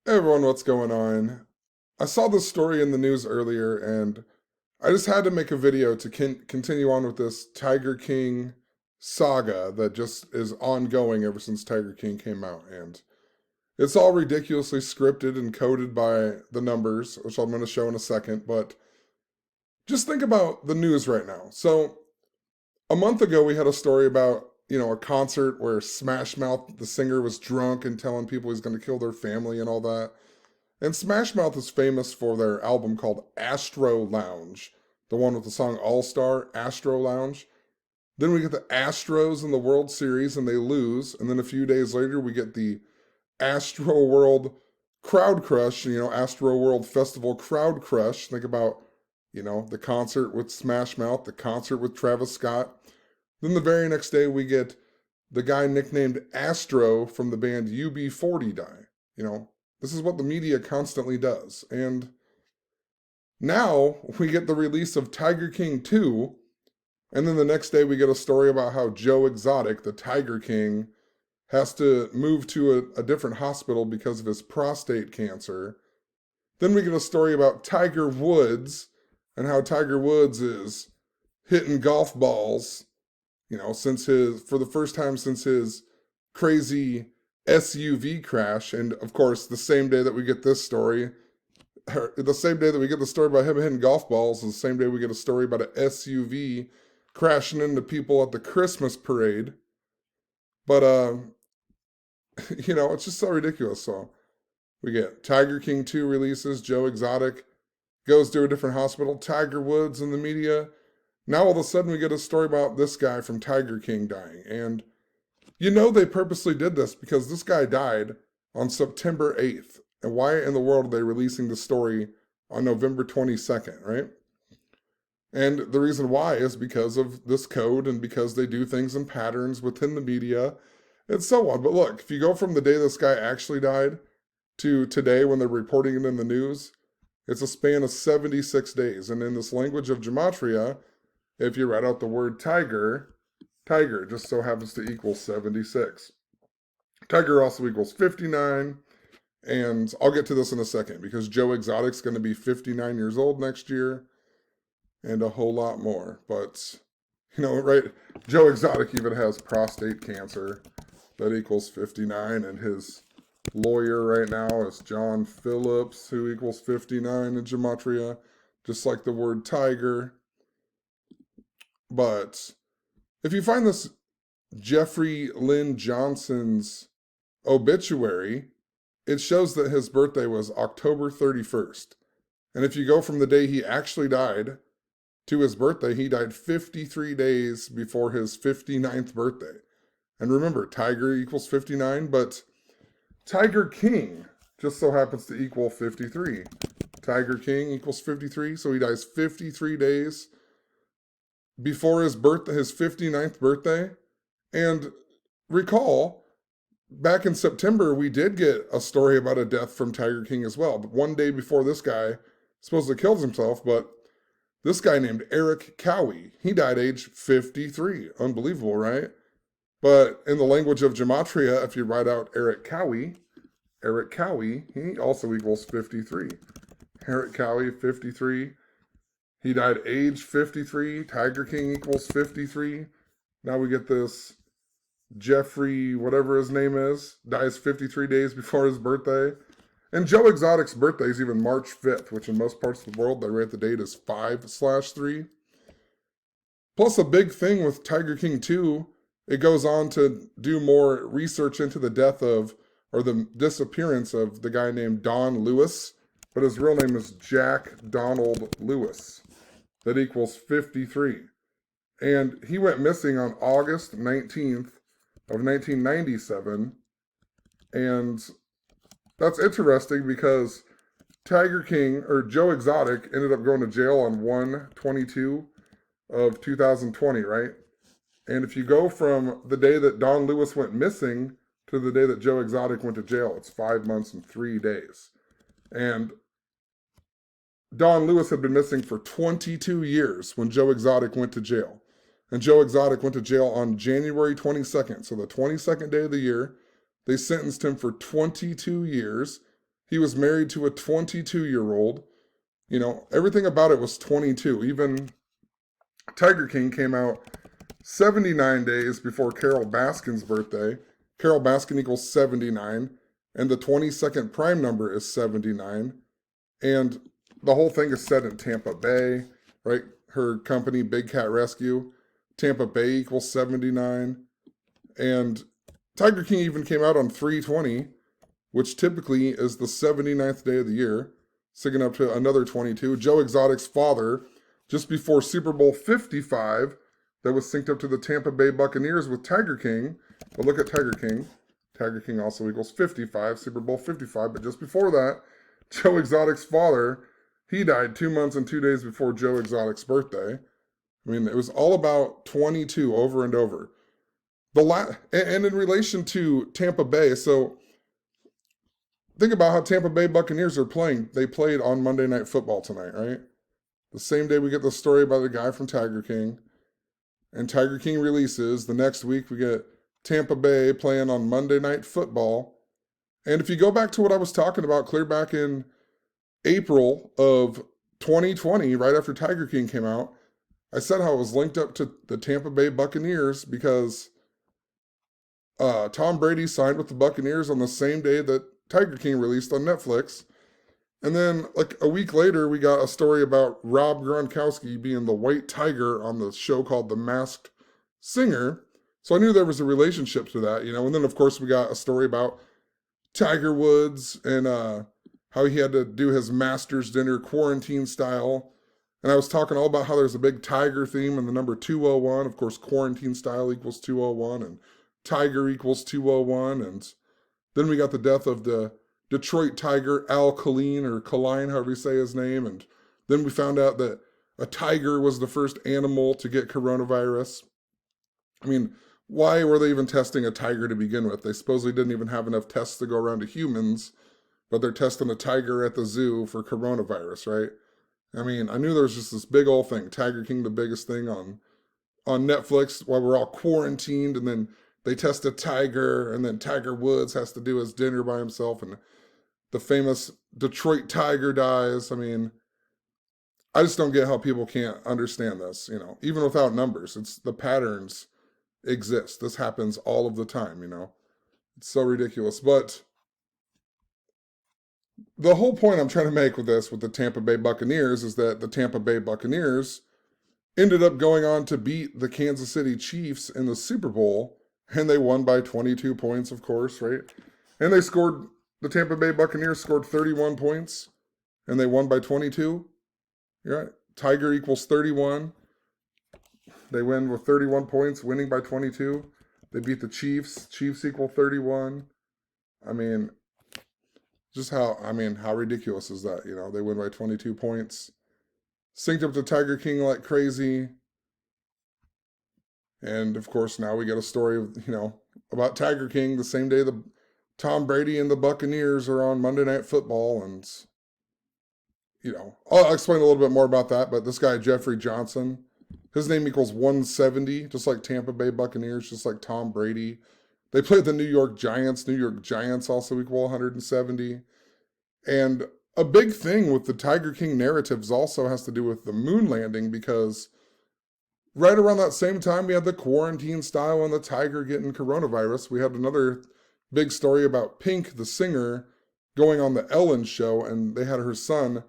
Hey everyone, what's going on? I saw this story in the news earlier and I just had to make a video to continue on with this Tiger King saga that just is ongoing ever since Tiger King came out. And it's all ridiculously scripted and coded by the numbers, which I'm going to show in a second. But just think about the news right now. So, a month ago, we had a story about, a concert where Smash Mouth, the singer, was drunk and telling people he's going to kill their family and all that. And Smash Mouth is famous for their album called Astro Lounge, the one with the song All Star, Astro Lounge. Then we get the Astros in the World Series and they lose. And then a few days later, we get the Astro World Crowd Crush, Astro World Festival Crowd Crush. Think about, the concert with Smash Mouth, the concert with Travis Scott. Then the very next day, we get the guy nicknamed Astro from the band UB40 die. This is what the media constantly does. And now we get the release of Tiger King 2, and then the next day we get a story about how Joe Exotic, the Tiger King, has to move to a different hospital because of his prostate cancer. Then we get a story about Tiger Woods and how Tiger Woods is hitting golf balls, for the first time since his crazy SUV crash. And of course, the same day that we get this story, the same day that we get the story about him hitting golf balls, is the same day we get a story about an SUV crashing into people at the Christmas parade. But, it's just so ridiculous. So we get Tiger King 2 releases, Joe Exotic goes to a different hospital, Tiger Woods in the media. Now all of a sudden we get a story about this guy from Tiger King dying. And they purposely did this because this guy died on September 8th. And why in the world are they releasing the story on November 22nd, right? And the reason why is because of this code and because they do things in patterns within the media and so on. But look, if you go from the day this guy actually died to today when they're reporting it in the news, it's a span of 76 days. And in this language of gematria, if you write out the word tiger just so happens to equal 76. Tiger also equals 59. And I'll get to this in a second because Joe Exotic's going to be 59 years old next year and a whole lot more. But, right, Joe Exotic even has prostate cancer. That equals 59. And his lawyer right now is John Phillips, who equals 59 in gematria, just like the word tiger. But if you find this Jeffrey Lynn Johnson's obituary, it shows that his birthday was October 31st. And if you go from the day he actually died to his birthday, he died 53 days before his 59th birthday. And remember, Tiger equals 59, but Tiger King just so happens to equal 53. Tiger King equals 53, so he dies 53 days before his 59th birthday. And recall, back in September, we did get a story about a death from Tiger King as well. But one day before this guy supposedly kills himself, but this guy named Eric Cowie, he died age 53. Unbelievable, right? But in the language of gematria, if you write out Eric Cowie, he also equals 53. Eric Cowie, 53. He died age 53. Tiger King equals 53. Now we get this Jeffrey, whatever his name is, dies 53 days before his birthday. And Joe Exotic's birthday is even March 5th, which in most parts of the world, they rate the date as 5/3. Plus, a big thing with Tiger King 2, it goes on to do more research into the death of, or the disappearance of the guy named Don Lewis, but his real name is Jack Donald Lewis. That equals 53. And he went missing on August 19th of 1997. And that's interesting because Tiger King, or Joe Exotic, ended up going to jail on 1/22 of 2020, right? And if you go from the day that Don Lewis went missing to the day that Joe Exotic went to jail, it's 5 months and 3 days. And Don Lewis had been missing for 22 years when Joe Exotic went to jail. And Joe Exotic went to jail on January 22nd. So the 22nd day of the year, they sentenced him for 22 years. He was married to a 22-year-old. You know, everything about it was 22. Even Tiger King came out 79 days before Carol Baskin's birthday. Carol Baskin equals 79, and the 22nd prime number is 79. And the whole thing is set in Tampa Bay, right? Her company, Big Cat Rescue. Tampa Bay equals 79. And Tiger King even came out on 3/20, which typically is the 79th day of the year, sticking up to another 22. Joe Exotic's father, just before Super Bowl 55, that was synced up to the Tampa Bay Buccaneers with Tiger King. But look at Tiger King. Tiger King also equals 55, Super Bowl 55. But just before that, Joe Exotic's father, he died 2 months and 2 days before Joe Exotic's birthday. I mean, it was all about 22 over and over. And in relation to Tampa Bay, so think about how Tampa Bay Buccaneers are playing. They played on Monday Night Football tonight, right? The same day we get the story about the guy from Tiger King. And Tiger King releases. The next week we get Tampa Bay playing on Monday Night Football. And if you go back to what I was talking about clear back in April of 2020, right after Tiger King came out, I said how it was linked up to the Tampa Bay Buccaneers because Tom Brady signed with the Buccaneers on the same day that Tiger King released on Netflix. And then, like a week later, we got a story about Rob Gronkowski being the white tiger on the show called The Masked Singer. So I knew there was a relationship to that, you know. And then, of course, we got a story about Tiger Woods and how he had to do his Masters dinner quarantine style. And I was talking all about how there's a big tiger theme and the number 201. Of course, quarantine style equals 201 and tiger equals 201. And then we got the death of the Detroit Tiger, Al Colleen, or Colline, however you say his name. And then we found out that a tiger was the first animal to get coronavirus. I mean, why were they even testing a tiger to begin with? They supposedly didn't even have enough tests to go around to humans, but they're testing a tiger at the zoo for coronavirus, right? I mean, I knew there was just this big old thing. Tiger King, the biggest thing on Netflix while we're all quarantined, and then they test a tiger, and then Tiger Woods has to do his dinner by himself, and the famous Detroit Tiger dies. I mean, I just don't get how people can't understand this, you know, even without numbers. It's the patterns exist. This happens all of the time, you know. It's so ridiculous. But the whole point I'm trying to make with this, with the Tampa Bay Buccaneers, is that the Tampa Bay Buccaneers ended up going on to beat the Kansas City Chiefs in the Super Bowl, and they won by 22 points, of course, right? And the Tampa Bay Buccaneers scored 31 points, and they won by 22. You're right. Tiger equals 31. They win with 31 points, winning by 22. They beat the Chiefs. Chiefs equal 31. I mean, how ridiculous is that? You know, they win by 22 points. Synced up to Tiger King like crazy. And of course, now we get a story, you know, about Tiger King the same day the Tom Brady and the Buccaneers are on Monday Night Football. And, you know, I'll explain a little bit more about that. But this guy, Jeffery Johnson, his name equals 170, just like Tampa Bay Buccaneers, just like Tom Brady. They played the New York Giants. New York Giants also equal 170. And a big thing with the Tiger King narratives also has to do with the moon landing, because right around that same time we had the quarantine style and the tiger getting coronavirus. We had another big story about Pink, the singer, going on the Ellen show, and they had her son,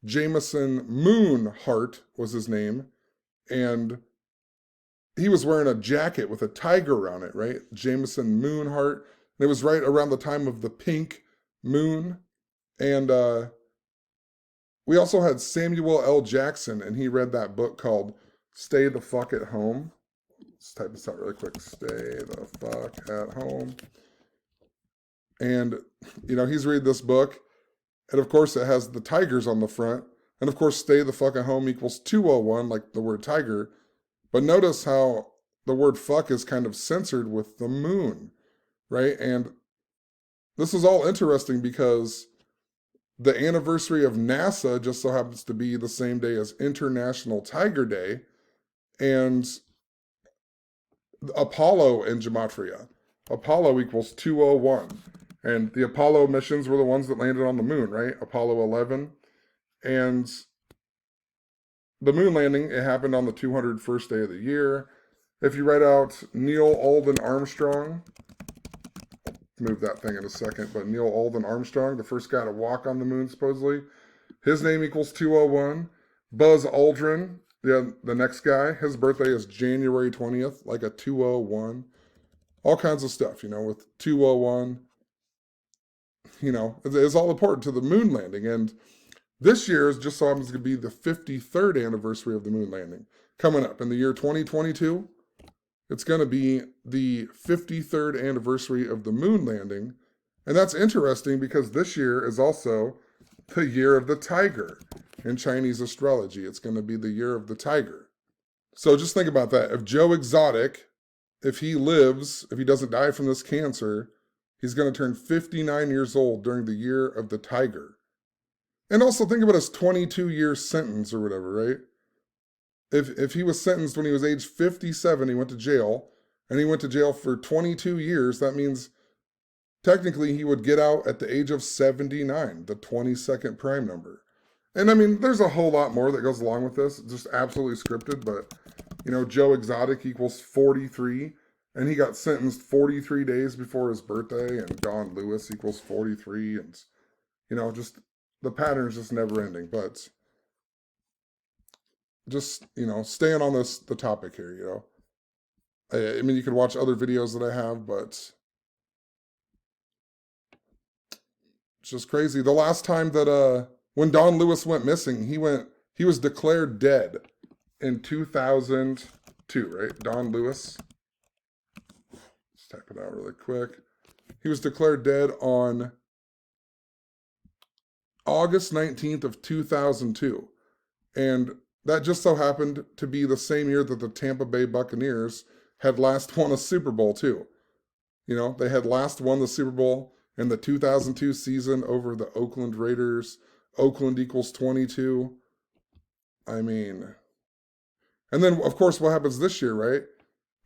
Jameson Moonheart was his name, and he was wearing a jacket with a tiger on it, right? Jameson Moonheart. And it was right around the time of the pink moon. And we also had Samuel L. Jackson, and he read that book called Stay the Fuck at Home. Let's type this out really quick. Stay the fuck at home. And, you know, he's read this book. And, of course, it has the tigers on the front. And, of course, Stay the Fuck at Home equals 201, like the word tiger. But notice how the word fuck is kind of censored with the moon, right? And this is all interesting because the anniversary of NASA just so happens to be the same day as International Tiger Day and Apollo in Gematria. Apollo equals 201. And the Apollo missions were the ones that landed on the moon, right? Apollo 11. And the moon landing, it happened on the 201st day of the year. If you write out Neil Alden Armstrong, move that thing in a second, but Neil Alden Armstrong, the first guy to walk on the moon, supposedly, his name equals 201. Buzz Aldrin, the next guy, his birthday is January 20th, like a 201. All kinds of stuff, with 201. It's all important to the moon landing. And this year is just so happens to be the 53rd anniversary of the moon landing. Coming up in the year 2022, it's going to be the 53rd anniversary of the moon landing. And that's interesting because this year is also the year of the tiger in Chinese astrology. It's going to be the year of the tiger. So just think about that. If Joe Exotic, if he lives, if he doesn't die from this cancer, he's going to turn 59 years old during the year of the tiger. And also think about his 22-year sentence or whatever, right? If he was sentenced when he was age 57, he went to jail, and he went to jail for 22 years, that means technically he would get out at the age of 79, the 22nd prime number. And I mean, there's a whole lot more that goes along with this. It's just absolutely scripted, but, Joe Exotic equals 43, and he got sentenced 43 days before his birthday, and Don Lewis equals 43, and, just the pattern is just never ending. But just, staying on the topic here, I mean, you could watch other videos that I have, but it's just crazy. The last time that, when Don Lewis went missing, he was declared dead in 2002, right? Don Lewis. Let's type it out really quick. He was declared dead on August 19th of 2002. And that just so happened to be the same year that the Tampa Bay Buccaneers had last won a Super Bowl too. They had last won the Super Bowl in the 2002 season over the Oakland Raiders. Oakland equals 22. I mean, and then of course what happens this year, right?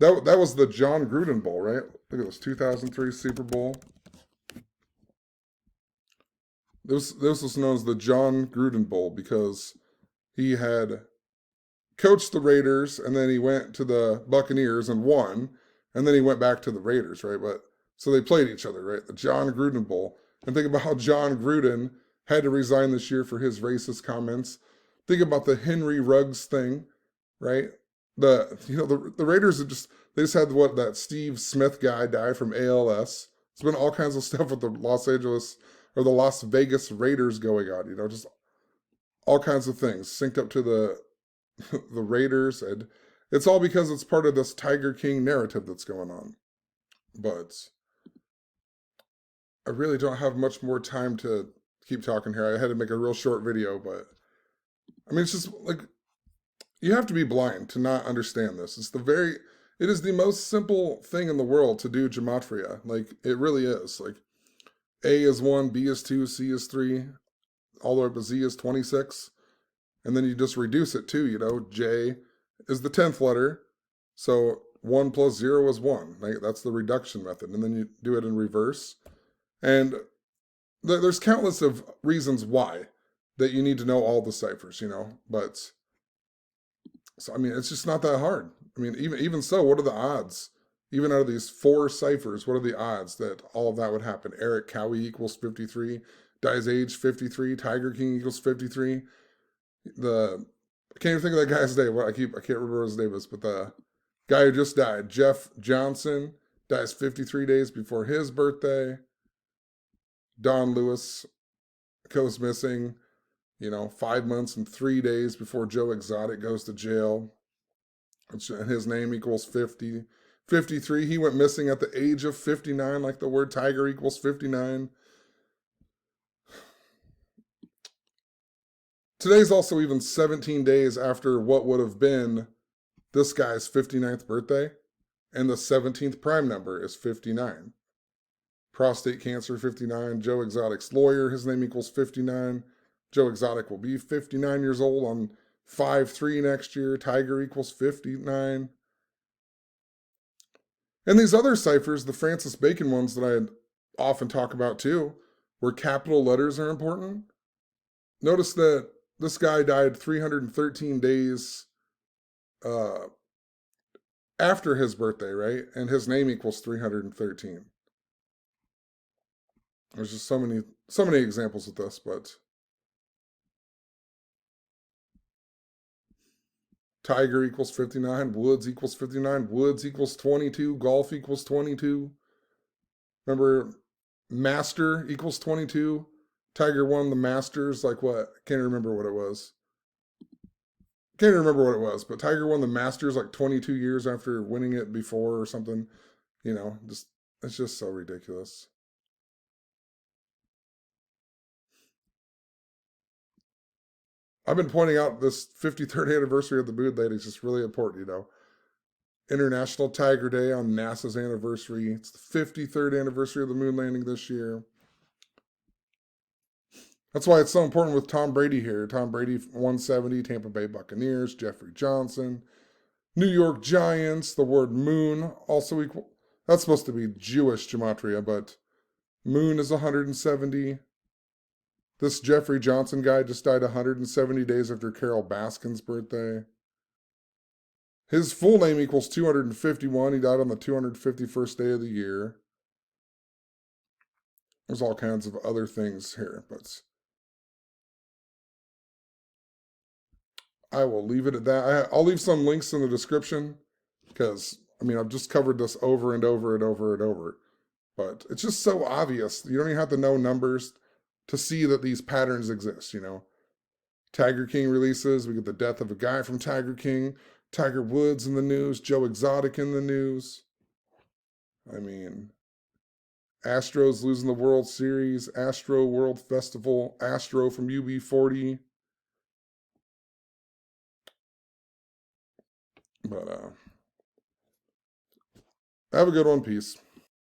That was the John Gruden Bowl, right? Look at this 2003 Super Bowl. This was known as the John Gruden Bowl because he had coached the Raiders, and then he went to the Buccaneers and won, and then he went back to the Raiders, right? But so they played each other, right? The John Gruden Bowl. And think about how John Gruden had to resign this year for his racist comments. Think about the Henry Ruggs thing, right? The Raiders they just had that Steve Smith guy die from ALS. There's been all kinds of stuff with the the Las Vegas Raiders going on, just all kinds of things synced up to the Raiders, and it's all because it's part of this Tiger King narrative that's going on. But I really don't have much more time to keep talking here. I had to make a real short video, but I mean, it's just like, you have to be blind to not understand this. It is the most simple thing in the world to do gematria. Like, it really is. Like, A is 1, B is 2, C is 3, all the way up to Z is 26. And then you just reduce it too, J is the 10th letter. So 1 plus 0 is 1. Right? That's the reduction method. And then you do it in reverse. And there's countless of reasons why that you need to know all the ciphers, But, so, I mean, it's just not that hard. I mean, even so, what are the odds? Even out of these 4 ciphers, what are the odds that all of that would happen? Eric Cowie equals 53. Dies age 53. Tiger King equals 53. I can't even think of that guy's name. I can't remember what his name is, but the guy who just died, Jeff Johnson, dies 53 days before his birthday. Don Lewis goes missing, 5 months and 3 days before Joe Exotic goes to jail. And his name equals 50. 53, he went missing at the age of 59, like the word tiger equals 59. Today's also even 17 days after what would have been this guy's 59th birthday, and the 17th prime number is 59. Prostate cancer, 59. Joe Exotic's lawyer, his name equals 59. Joe Exotic will be 59 years old on 5/3 next year. Tiger equals 59. And these other ciphers, the Francis Bacon ones that I had often talk about too, where capital letters are important. Notice that this guy died 313 days uh, after his birthday, right? And his name equals 313. There's just so many examples of this, but Tiger equals 59, Woods equals 59, Woods equals 22, golf equals 22. Remember, Master equals 22. Tiger won the Masters, like what? Can't remember what it was. Can't remember what it was, but Tiger won the Masters like 22 years after winning it before or something. Just it's just so ridiculous. I've been pointing out this 53rd anniversary of the moon landing is just really important. International Tiger Day on NASA's anniversary. It's the 53rd anniversary of the moon landing this year. That's why it's so important with Tom Brady here. Tom Brady, 170, Tampa Bay Buccaneers, Jeffery Johnson, New York Giants, the word moon also equal. That's supposed to be Jewish gematria, but moon is 170. This Jeffrey Johnson guy just died 170 days after Carol Baskin's birthday. His full name equals 251. He died on the 251st day of the year. There's all kinds of other things here, but I will leave it at that. I'll leave some links in the description because, I've just covered this over and over and over and over. But it's just so obvious. You don't even have to know numbers to see that these patterns exist. Tiger King releases. We get the death of a guy from Tiger King. Tiger Woods in the news. Joe Exotic in the news. Astros losing the World Series. Astro World Festival. Astro from UB40. But have a good one. Peace.